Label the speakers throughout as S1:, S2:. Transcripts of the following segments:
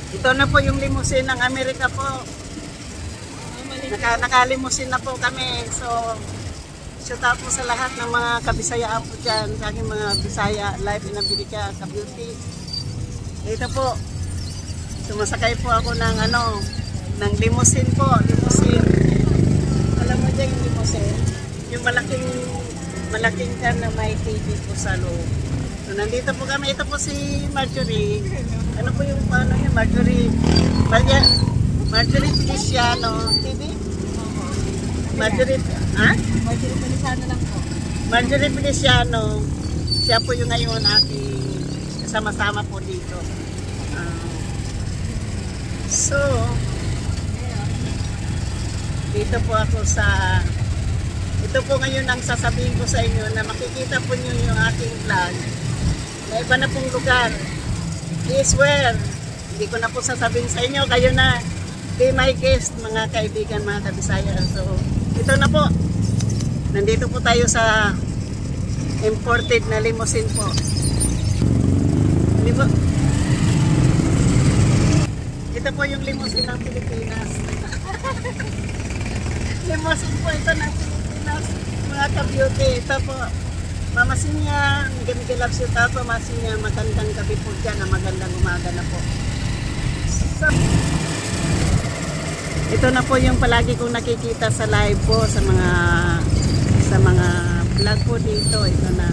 S1: Ito na po yung limousine ng Amerika po. Nakalimusin na po kami. So, shout out po sa lahat ng mga kabisayaan po dyan. Sa aking mga Bisaya, Life in America, ka-beauty. Ito po, sumasakay po ako ng ng limousine po. Limousine. Alam mo dyan yung limousine? Yung malaking car na may TV po sa loob. So, nandito po kami. Ito po si Marjorie. Ano po yung niya? Marjorie Feliciano. TV? Marjorie
S2: Feliciano lang po.
S1: Marjorie Feliciano. Siya po yung ngayon aking kasama-sama po dito. So, dito po ako sa... Ito po ngayon ang sasabihin ko sa inyo na makikita po nyo yung aking vlog na iba na pong lugar. I swear, hindi ko na po sasabihin sa inyo, kayo na be my guest, mga kaibigan, mga kabisaya. So, ito na po. Nandito po tayo sa imported na limousine po. Ito po yung limousine ng Pilipinas. Limousine po ito ng Pilipinas, mga ka-beauty. Ito po, Mama Sinya, Miguel loves you po, Mama Sinya, magandang gabi po dyan, magandang umaga na po. So, ito na po yung palagi kong nakikita sa live po, sa mga vlog po dito. Ito na.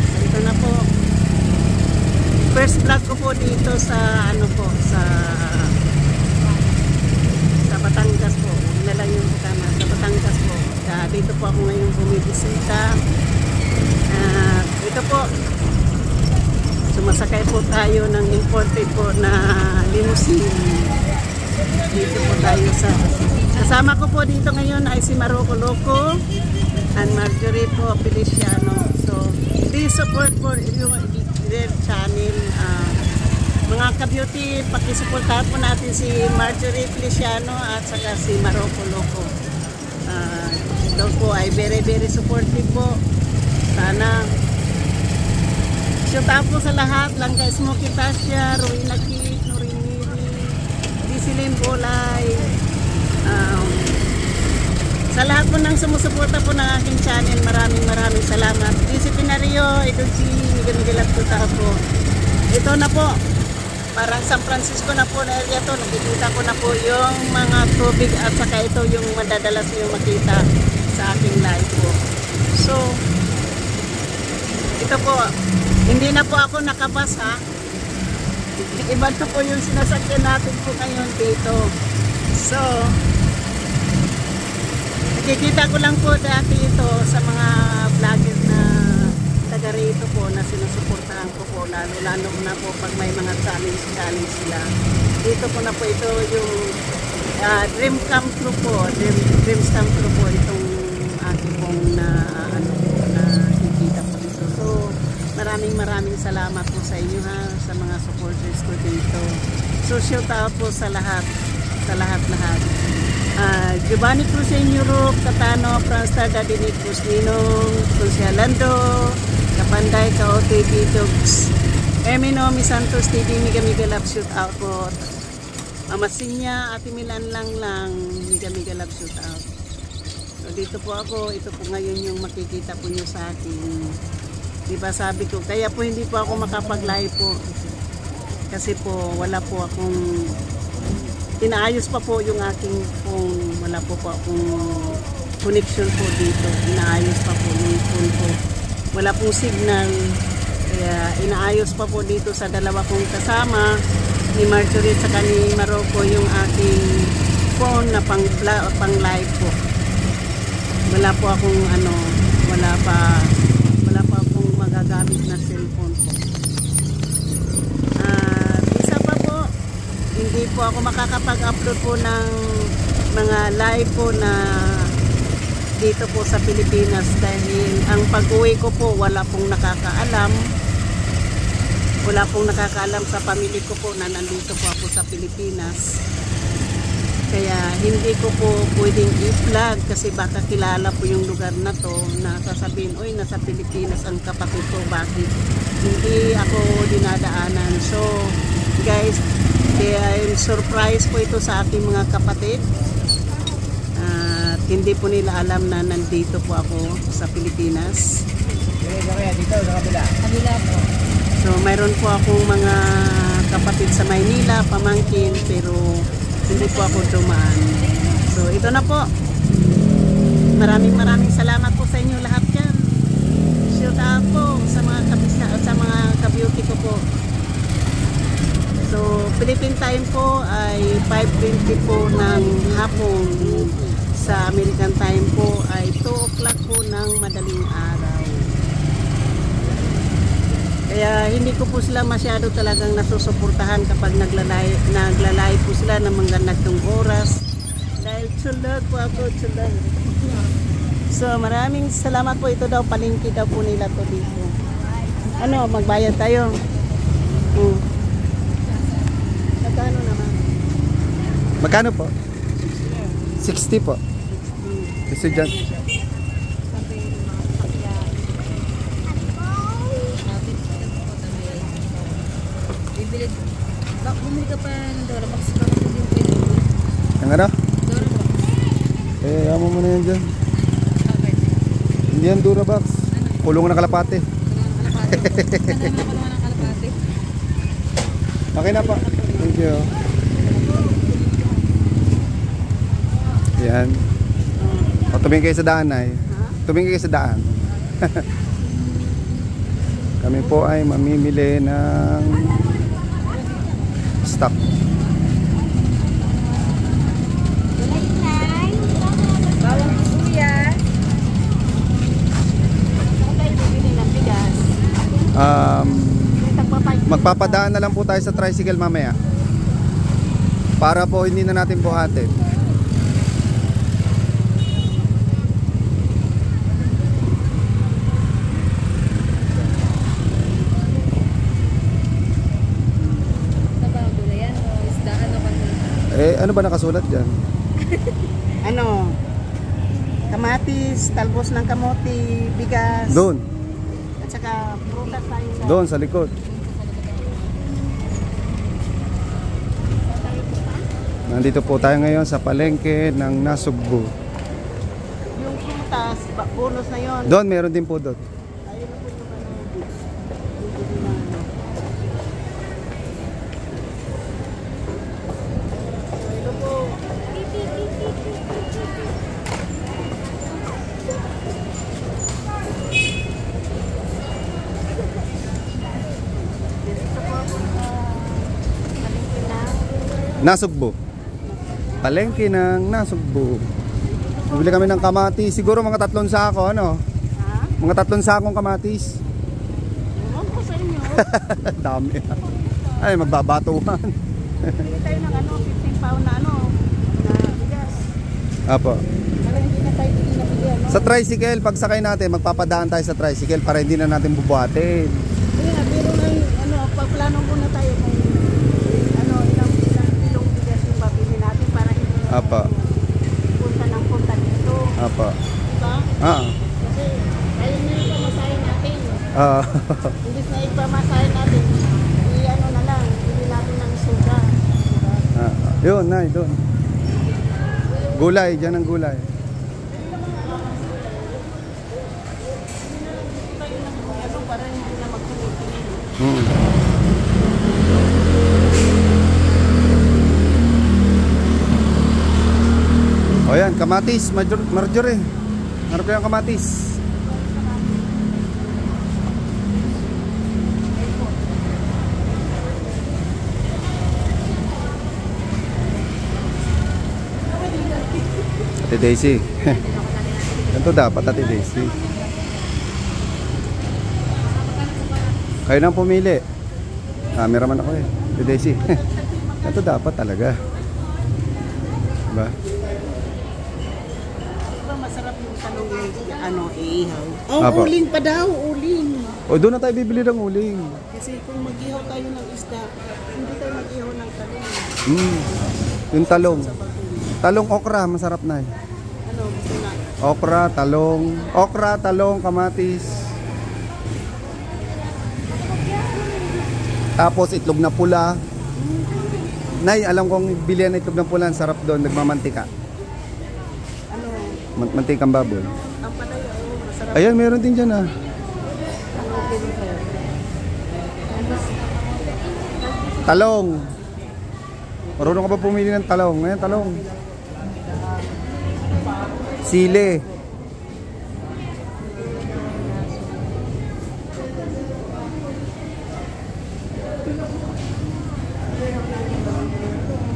S1: So, ito na po. First vlog ko po dito sa sa Batangas po. Yun na lang yung tama, sa Batangas po. Dito po ako ngayon bumibisita. Ito po, sumasakay po tayo ng imported po na limousine. Dito po tayo kasama ko po dito ngayon ay si Maroko Loco and Marjorie po Feliciano. So, please support po their channel. Mga ka-beauty, pakisuportahan po natin si Marjorie Feliciano at saka si Maroko Loco. Ito po ay very very supportive po. Sana shout out po sa lahat. Langga Smoky Tasya, Rowena Kit, Noriniri, Disilim Bolay. Sa lahat po ng sumusuporta po ng aking channel, maraming salamat. Disciplinario, ito si Miguel Tuta po. Ito na po, parang San Francisco na po na area to. Nakikita ko na po yung mga tubig at saka ito yung madadalas yung makita sa aking live po. So, ito po, hindi na po ako nakabas ha. Iba to po yung sinasakyan natin po ngayon dito. So, nakikita ko lang po dati ito sa mga vlogger na taga rito po na sinusuportahan ko po. Lalo na po pag may mga challenge sila. Dito po na po ito yung dream come true po. Dreams come true po itong ating pong nakikita po dito. So, maraming salamat po sa inyo ha, sa mga supporters ko dito. So, shout out po sa lahat. Giovanni Cruz in Europe, Katano, Franstar, Dadinik, Pusninong, Consialando, Kapanday, Kaote, Bitogs, Emino, Misantos, TV, Miga Love, shout out po. Mama Sinya, Ate Milan lang, Miga Love, shout out. So, dito po ako, ito po ngayon yung makikita po nyo sa akin. Diba sabi ko, kaya po hindi po ako makapag-live po. Kasi po, wala po akong inaayos pa po yung aking phone. Wala po akong connection po dito. Inaayos pa po yung phone ko. Wala pong signal. Kaya inaayos pa po dito sa dalawa kong kasama ni Marjorie at saka ni Maroko yung aking phone na pang live po. Wala po akong wala pa akong magagamit na cellphone po. Isa pa po, hindi po ako makakapag-upload po ng mga live po na dito po sa Pilipinas dahil ang pag-uwi ko po wala pong nakakaalam sa pamilya ko po na nandito po ako sa Pilipinas. Kaya hindi ko po pwedeng i-vlog kasi baka kilala po yung lugar na to na sasabihin, oy, nasa Pilipinas ang kapatid ko, bakit hindi ako dinadaanan. So guys, Kaya surprise po ito sa aking mga kapatid. At hindi po nila alam na nandito po ako sa Pilipinas.
S3: Dito sa kabila.
S2: Kabila po.
S1: So mayroon po akong mga kapatid sa Maynila, pamangkin, pero hindi po ako dumaan. So ito na po. Maraming salamat po sa inyo lahat dyan. Shout out po sa mga kabisna at sa mga ka-beauty ko po. So Philippine time po ay 5:20 po ng hapon. Sa American time po ay 2 o'clock po ng madaling araw. Kaya hindi ko po sila masyado talagang nasusuportahan kapag naglalay po sila ng mga ganitong oras. Dahil tsulag po ako, tsulag. So maraming salamat po. Ito daw, palengke daw po nila to dito. Ano, magbayad tayo. Magkano naman?
S3: Magkano po? 60 po. Gusto dyan.
S2: Bumili ka pa ng Dora-Box pa kasi din pwede.
S3: Ang ano?
S2: Dora-Box.
S3: Amo mo na yan dyan.
S2: Okay.
S3: Hindi yan Durabox. Kulungan ng kalapate.
S2: Kalapate. ng kalapate.
S3: Okay na po. Thank you. Yan. O, tumingin kayo sa daan ay. Tumingin kayo sa daan. Kami po ay mamimili ng stock.
S2: Bawang sibuyas.
S3: Magpapadaan na lang po tayo sa tricycle mamaya. Para po hindi na natin buhatin. Ano ba nakasulat dyan?
S1: Ano? Kamatis, talbos ng kamote, bigas.
S3: Doon.
S1: At saka prutas tayo sa...
S3: Doon sa likod. Nandito po tayo ngayon sa palengke ng Nasugbu.
S1: Yung prutas, bonus na yon.
S3: Doon, meron din po doon.
S1: Ayun na po yung ano. Ito po.
S3: Nasugbu. Palengke ng Nasugbu. Bibili kami ng kamatis. Siguro mga 3 sako, ano?
S1: Ha?
S3: Mga 3 sakong kamatis.
S1: Ewan ko sa inyo.
S3: Dami. Ay, magbabatuhan.
S1: Bili tayo ng ano, 15 pound na ano, na bigas.
S3: Apo.
S1: Para hindi na tayo hindi nabili, ano?
S3: Sa tricycle, pag sakay natin, magpapadaan tayo sa tricycle para hindi na natin bubuhatin.
S1: Kaya, pero ngayon, ano, pagplano muna tayo kung ano, ilang kilong bigas yung babili natin para hindi na
S3: Apa.
S1: punta ng punta dito.
S3: Apa.
S1: Diba?
S3: Ah.
S1: Kasi, ayun na yung pamasahin natin.
S3: Ah.
S1: Imbis na ipamasahin natin, i-ano na lang, bili natin ng suga. Diba?
S3: Ah. Yun, nay, doon. Gulay, dyan ang gulay.
S1: Ano, para hindi na magkulit.
S3: O yan, kamatis, Marjorie. Harap ko yung kamatis. Ate Daisy. Ganito dapat, Ate Daisy. Kayo nang pumili. Camera man ako eh. Ate Daisy. Ganito dapat talaga. Diba?
S1: Diba masarap yung talong ano, iihaw? Oh,
S3: Apo.
S1: uling pa daw, uling.
S3: O doon na tayo bibili ng uling.
S1: Kasi kung mag-ihaw tayo ng isda, hindi tayo mag-ihaw ng talong.
S3: Yung talong. Talong okra, masarap na eh.
S1: Ano, gusto na?
S3: Okra, talong, kamatis. Tapos itlog na pula. Nay, alam kong bilihan na itlog ng pula, ang sarap doon, nagmamantika.
S1: Ano?
S3: Mantikang baboy.
S1: Ang palaya, masarap.
S3: Ayan, meron din dyan ah. Talong. Marunong ka ba pumili ng talong? Ayan, talong. Sili.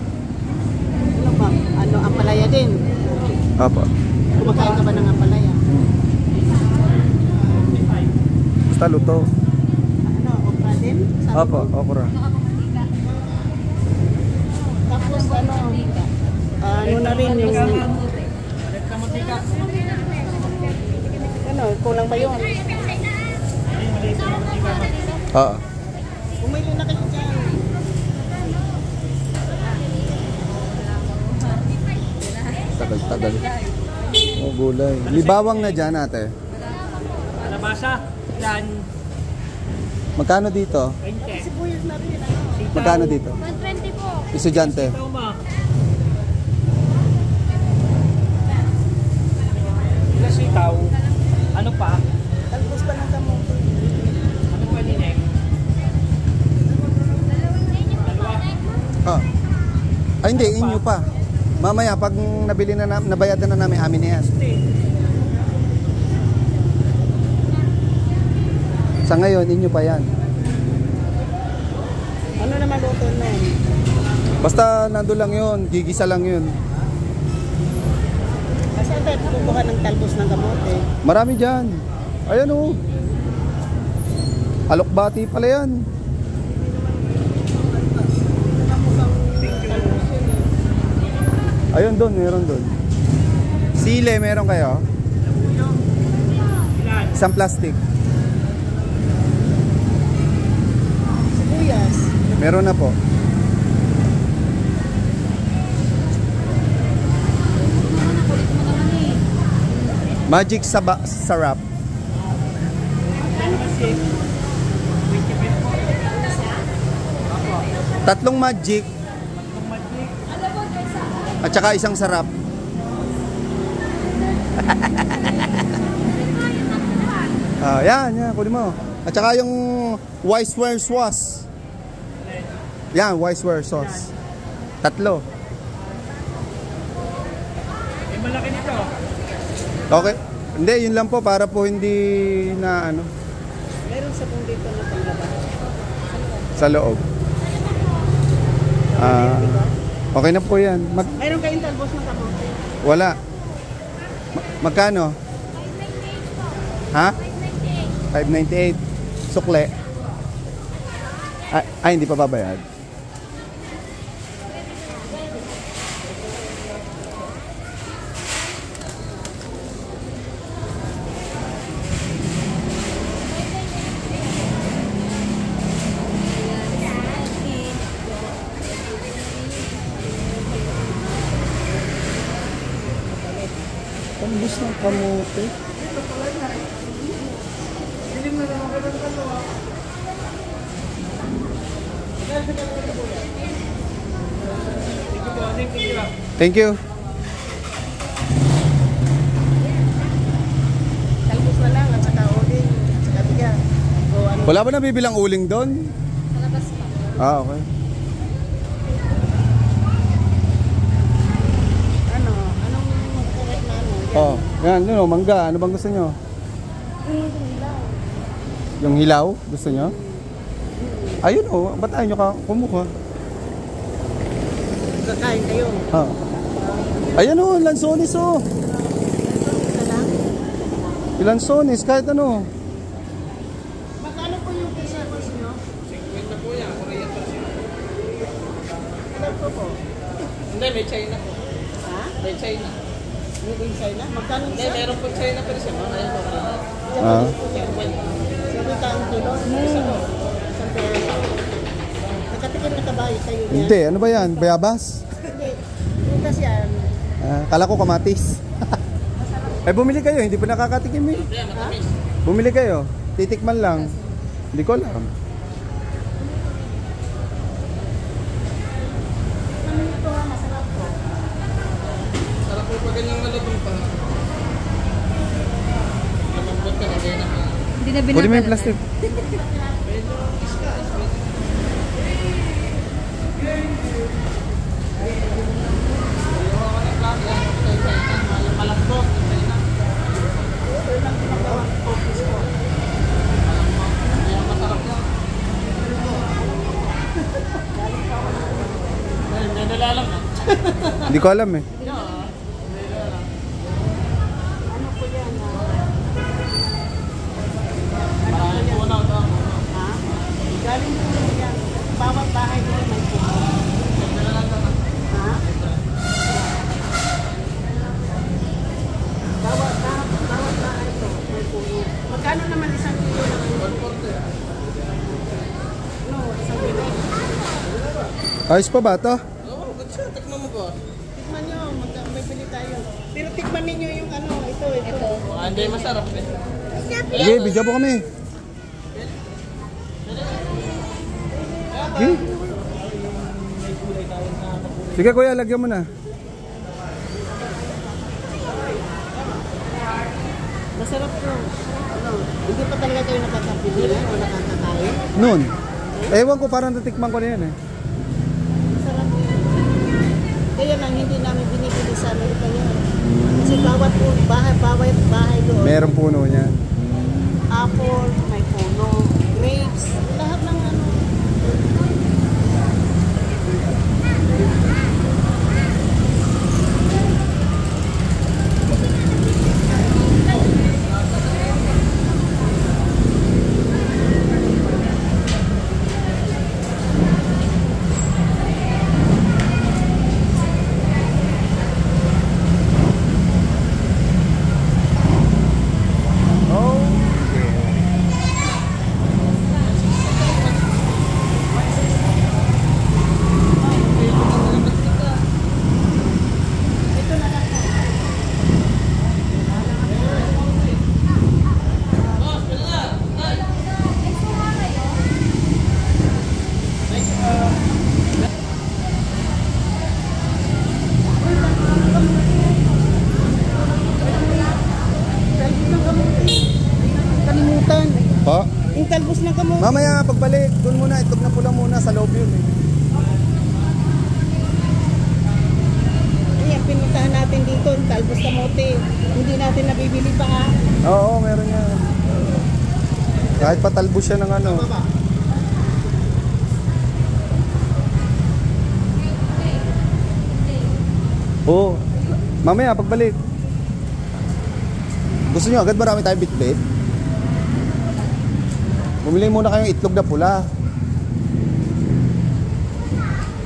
S1: Ano ba? Ano, ang palaya din.
S3: Opo.
S1: Kumakain ka ba ng ampalaya?
S3: Basta luto.
S1: Ano, okra din? Sabi
S3: Opo,
S1: mo?
S3: okra.
S1: Tapos ano na rin yung... Ano, kulang ba yun?
S3: Oo.
S1: Bumili na kayo dyan.
S3: Tagal-tagal. Oh, gulay. Libawang na dyan, ate.
S4: Kalabasa, ilan?
S3: Magkano dito?
S4: 20.
S1: Sibuyas na rin. Ano?
S3: Magkano dito?
S2: 120 po.
S3: Estudyante.
S4: Ito ma. Ilan sitaw? Ano pa?
S1: Talbos pa ng kamote.
S4: Ano pa ninek? Dalawa.
S3: Ah. Ay, hindi. Inyo pa. Mamaya, pag nabili na nabayadan na namin, amin na yan. Sa ngayon, inyo pa yan.
S1: Ano naman luto nun?
S3: Basta nando lang yun, gigisa lang yun.
S1: Kasi ito, kukuha ng talbos ng kamote.
S3: Marami dyan. Ayan o. Alokbati pala yan. Ayun doon, meron doon. Sile, meron kayo?
S4: Ilan?
S3: Isang plastic.
S1: Sibuyas.
S3: Meron na po. Magic sarap. Tatlong magic. At saka isang sarap. Yan, kunin mo. At saka yung Wiseware sauce. Yan, Wiseware sauce. Tatlo.
S4: May malaki nito.
S3: Okay. Hindi, yun lang po para po hindi na ano,
S1: Meron sa pong dito na panglaba.
S3: sa loob. Okay na po yan.
S1: Meron kayong talbos ng kamote.
S3: Wala. Magkano? Ha? 598. Sukle. Ay, hindi pa babayad. Tambus ng kamote. Thank you.
S1: Talbos na lang at saka uling. At saka bigas. O ano?
S3: Wala ba nabibilang uling doon?
S2: Sa labas pa.
S3: Okay.
S1: Ano? Anong correct na ano?
S3: Oh, yan, ano, mangga. Ano bang gusto nyo? Yung hilaw? Gusto nyo? Ayun oh, ba't ayaw nyo ka kumuha?
S1: Kakain kayo.
S3: Ha. Ayan oh, lansones oh.
S1: Isa lang.
S3: Lansones, kahit ano.
S1: Magkano po yung pesos nyo? 50 po yan. Ilan po?
S4: Hindi, may China po.
S1: Ha?
S4: May China.
S1: Yung China? Magkano
S4: Hindi,
S1: isa?
S4: meron po China pero siya. Ayun po.
S3: Ah.
S1: Sabi ka ang kilo? Isang peraso. Nakatikim na kabayo kayo niya?
S3: Hindi, ano ba yan? Bayabas?
S1: Hindi. Prutas yan.
S3: Kala ko kamatis. Eh bumili kayo, hindi pa nakakatikim eh.
S1: Ha?
S3: Bumili kayo, titikman lang. Hindi ko alam. Kunin mo yung plastic.
S4: May nalalam na.
S3: Hindi ko alam eh.
S4: Maraming puno ito.
S1: Ha? Galing po yan. Bawat bahay doon may puno. Ha? Bawat bahay ito may puno. Magkano naman isang kilo ng no, isang kilo.
S3: Ayos pa ba ito?
S4: Oo, good siya. Tikman mo ba?
S1: Tikman nyo, may bili tayo. Pero tikman ninyo yung ano, ito.
S4: Baka hindi masarap eh.
S3: Sige, bigyan po kami. Sige. Sige kuya, lagyan mo na.
S1: Masarap to. Ano, hindi pa talaga kayo nakakabili o nakakakain.
S3: Noon. Ewan ko, parang natikman ko na yan eh.
S1: Masarap yun. Kaya lang hindi namin binibili sa Amerika yan. Kasi bawat bahay doon.
S3: Merong puno niyan.
S1: Apple, may puno, grapes, lahat ng ano. Kalimutan.
S3: Pa?
S1: Yung talbos ng kamote.
S3: Mamaya pagbalik, doon muna, itlog na pula muna sa loob yun eh.
S1: Ayan, pinuntahan natin dito, yung talbos kamote. Hindi natin nabibili pa ha.
S3: Oo, meron yan. Kahit patalbos siya ng ano. Oo. Mamaya pagbalik. Gusto niyo agad marami tayong bitbit? Bumili muna kayong itlog na pula.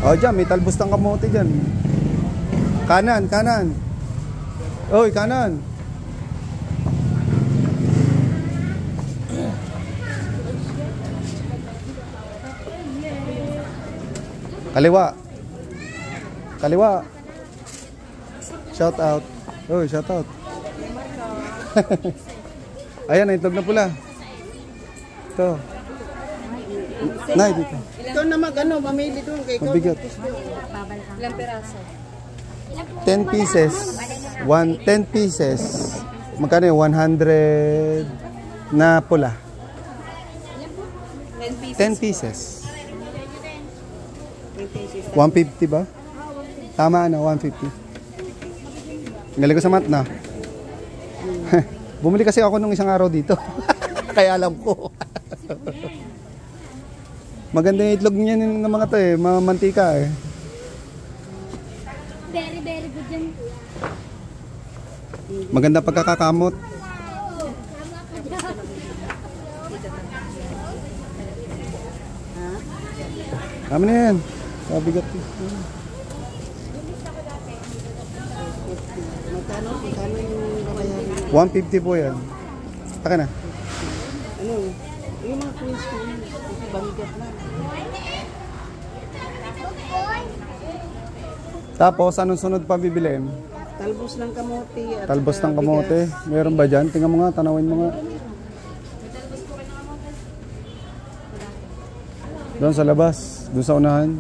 S3: O dyan, may talbos ng kamote dyan. Kanan. Oy, kanan. Kaliwa. Shout out. Oy, shout out. Ayan, itlog na pula. Ito. Nay, dito.
S1: Ito na mamili doon kay ikaw.
S3: Mabigat.
S2: Ilang peraso?
S3: 10 pieces. 10 pieces. Magkano yun? 100 na pula. 10 pieces. 150 ba? Tama na, 150. Galing ko sa mat na. Bumili kasi ako nung isang araw dito. Kaya alam ko. Maganda yung itlog niya ng mga to eh. Mantika eh.
S2: Very, very good yan.
S3: Maganda pagkakakamot. Kami na yan. Kabigat.
S1: Magkano yung babayaran?
S3: 150 po yan. Taka na.
S1: Ano? Yung mga queens ko, kasi bamigat na.
S3: Tapos, anong sunod pa bibiliin?
S1: Talbos ng kamote. At
S3: Talbos
S1: saka
S3: ng kamote.
S1: bigas.
S3: Meron ba dyan? Tingnan mo nga, tanawin mo nga. Doon sa labas. Doon sa unahan.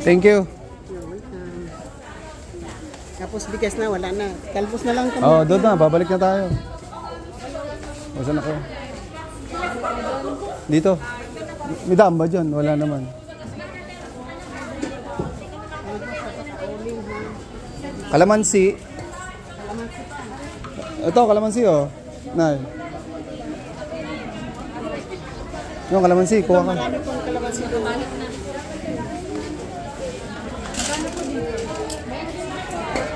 S3: Thank you.
S1: Tapos bigas na, wala na. Talbos na lang kami.
S3: Oh, doon na, babalik na tayo. O, saan ako? Dito. May dam ba dyan? Wala naman. Kalamansi. Ito, kalamansi oh. Nay. Yung kalamansi, kuha ka.
S1: Marami pong kalamansi doon.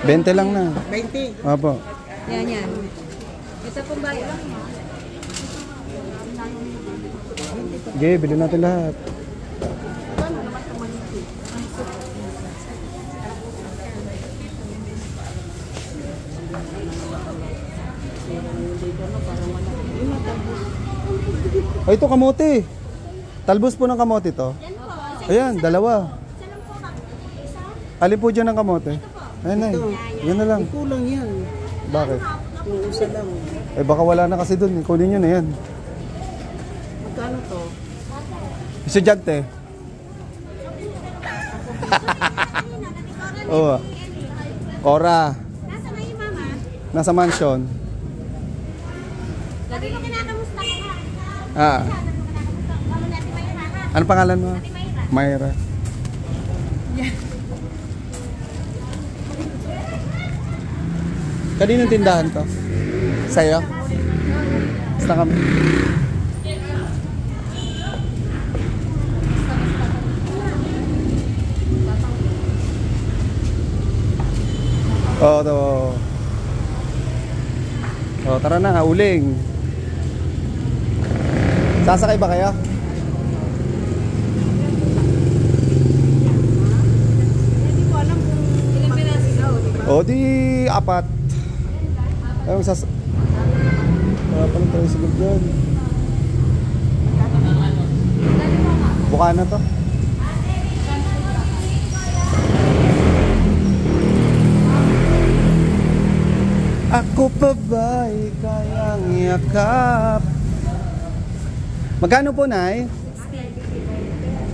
S3: 20 lang na.
S1: 20.
S3: Apo.
S2: Yan, yan. Ito pong bayo lang.
S3: Okay, bilhin natin lahat. Ay, ito kamote. Talbos po ng kamote to. Ayan, dalawa. Alin po dyan ng kamote? Ayan na. Yan na lang.
S1: Kulang yan.
S3: Bakit?
S1: Yung isa lang.
S3: Eh baka wala na kasi dun. Kunin nyo na yan.
S1: Magkano to?
S3: Estudyante. Oo. Cora.
S2: Nasa na yung mama?
S3: Nasa mansion.
S2: Sabi mo kinakamusta ko ha?
S3: Ah.
S2: Mama natin Mayra ha?
S3: Ano pangalan mo? Mayra. Kaninong tindahan to? Sa'yo? Basta kami. To. Oh, tara na, uling. Sasakay ba kayo?
S2: Hindi ko alam kung ilang piraso daw, di ba?
S3: O di apat. Ayun wala pa lang tayo sigod dyan. Buka na to. Ako pa ba'y kayang yakap? Magkano po, Nay?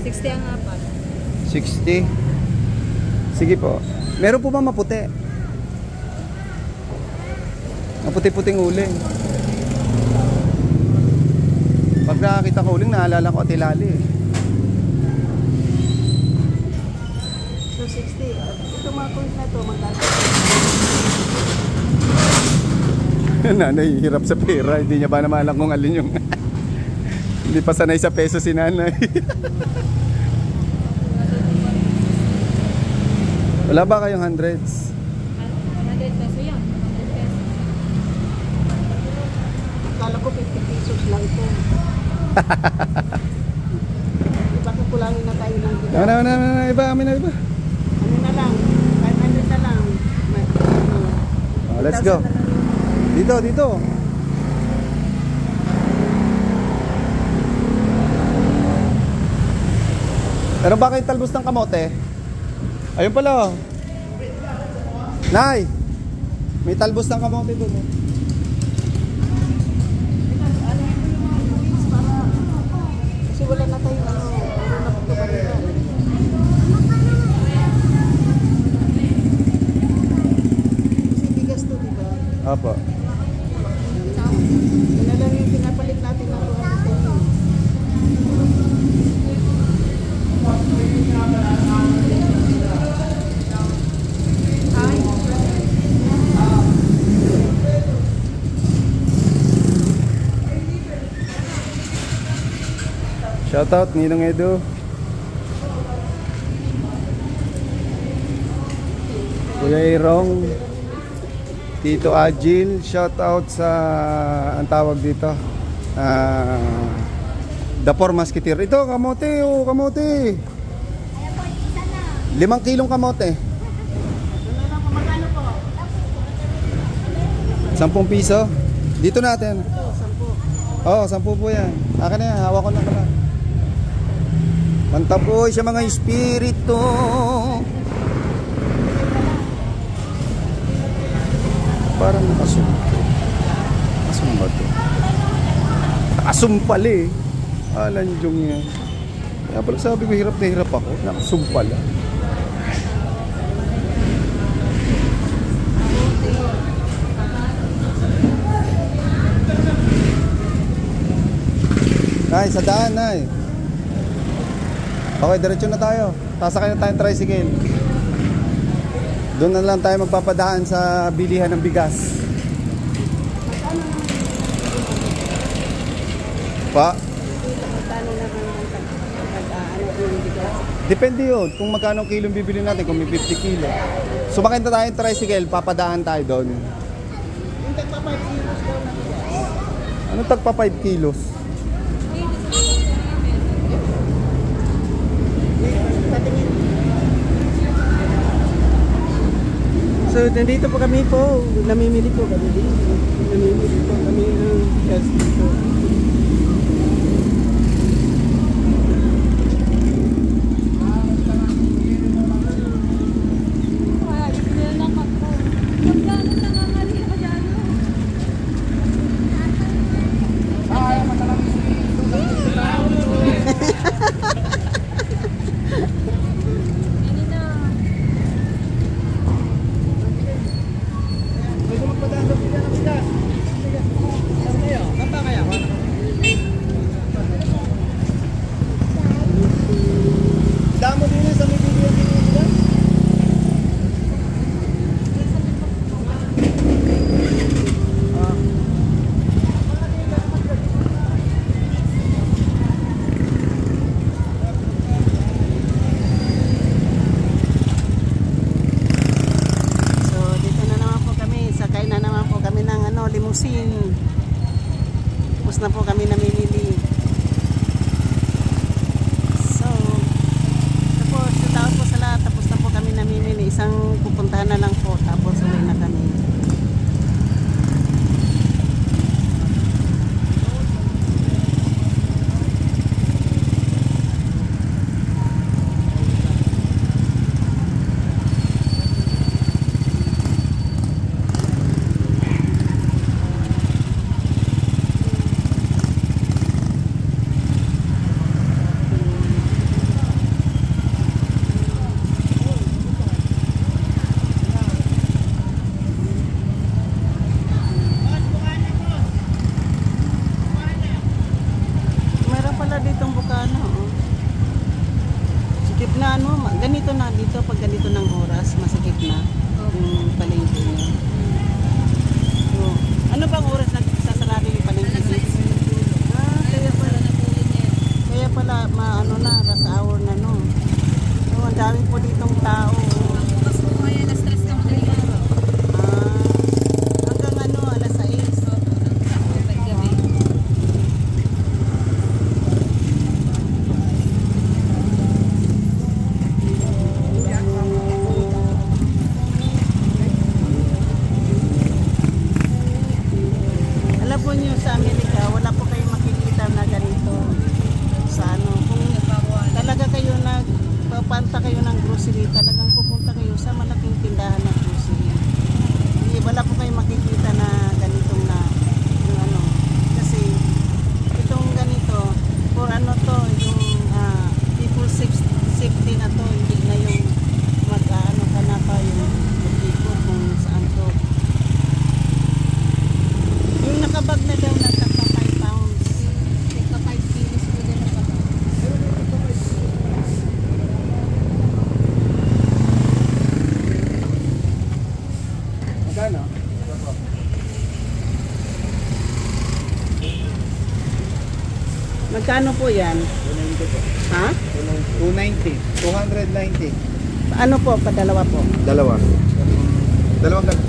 S2: 60 ang apat.
S3: 60. Sige po. Meron po ba maputi? Maputi-puting uling. Pag nakakita ko uling, naalala ko Atilali.
S1: So 60. Ito mga coins na to, magkano?
S3: Nanay, hirap sa pera. Hindi niya ba naman alam kung alin yung... Hindi pa sanay sa peso si nanay. Wala ba kayong hundreds?
S2: 100 peso yan. 100 peso.
S1: Akala ko 50 pesos lang ito. Iba kukulangin na tayo ng bigas.
S3: Iba, amin na iba.
S1: Ano na lang? 500 na lang. May, ano,
S3: Oh, let's go.
S1: 2,000 na lang.
S3: Dito. Pero ba kayong talbos ng kamote? Ayun pala oh. Nay! May talbos ng kamote doon oh.
S1: Kasi wala na tayo ano. Wala na po ba nila? Kasi bigas to, di ba?
S3: Apo.
S1: Yun na lang yung pinapalit natin ng 210.
S3: Shoutout Ninong Edu. Kuya Irong, Tito Agil, shoutout sa ang tawag dito. The Four Musketeer. Ito, kamote, oh, kamote. 5 kilong kamote. 10 piso. Dito natin. Oo, 10 po yan. Akin na yan, hawak ko na ka lang. Mantaboy sa mga espiritu. Parang nakasumpal. Nakasumpal to. Nakasumpal eh. Alanjong yan. Kaya pala sabi ko hirap na hirap ako. Nakasumpal ah. Nay, sa daan, Nay. Okay, diretso na tayo. Sasakay na tayong tricycle. Doon na lang tayo magpapadaan sa bilihan ng bigas. Pa? Depende yun kung magkano kilong bibili natin, kung may 50 kilo. Sumakay na tayong tricycle, papadaan tayo doon.
S1: Yung tagpa 5 kilos daw na bigas.
S3: Anong tagpa 5 kilos?
S1: So, nandito po kami po. Namimili po kami dito. Namimili po kami ng bigas dito.
S3: Damo din sa may bilihan ng bigas.
S1: So, dito na naman po kami. Sakay na naman po kami ng limousine. Tapos na po kami namimili. So, tapos taon po sa lahat. Tapos na po kami namimili. Isang pupuntahan na lang po. Tapos uwi na kami. Meron pala ditong bukana, oh. Sikip na ganito na dito pag ganito ng oras, masikip na yung palengke niya. So, ano bang oras nagsasarado yung palengke niya? Kaya pala maano na, rush hour na no. So, ang dami po ditong tao. Hanggang alas 6. Alam po nyo sa Amerika, wala po kayong makikita na ganito sa kung talaga kayo nagpapanta kayo ng grocery, talagang pupunta kayo sa malaking tindahan ng grocery. Hindi, wala po kayong makikita na ganitong na yung kasi itong ganito for to yung people safety na to, hindi na yung mag-ano ka na pa yung mag-ikot kung saan to. Yung nakabag na daw na tagpa 5 pounds. Tagpa 5 kilos po din nakabag.
S3: Magkano?
S1: Magkano po yan?
S3: 290 po.
S1: Ha?
S3: 290. 290.
S1: Ano po? Padalawa po.
S3: Dalawa. Dalawang ganito.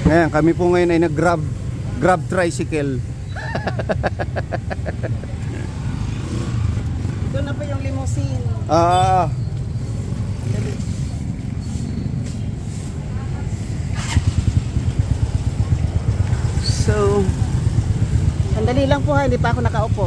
S3: Ngayon, kami po ngayon ay grab tricycle.
S1: Ito na po yung limousine.
S3: Ah,
S1: So, sandali lang po ha, hindi pa ako nakaupo.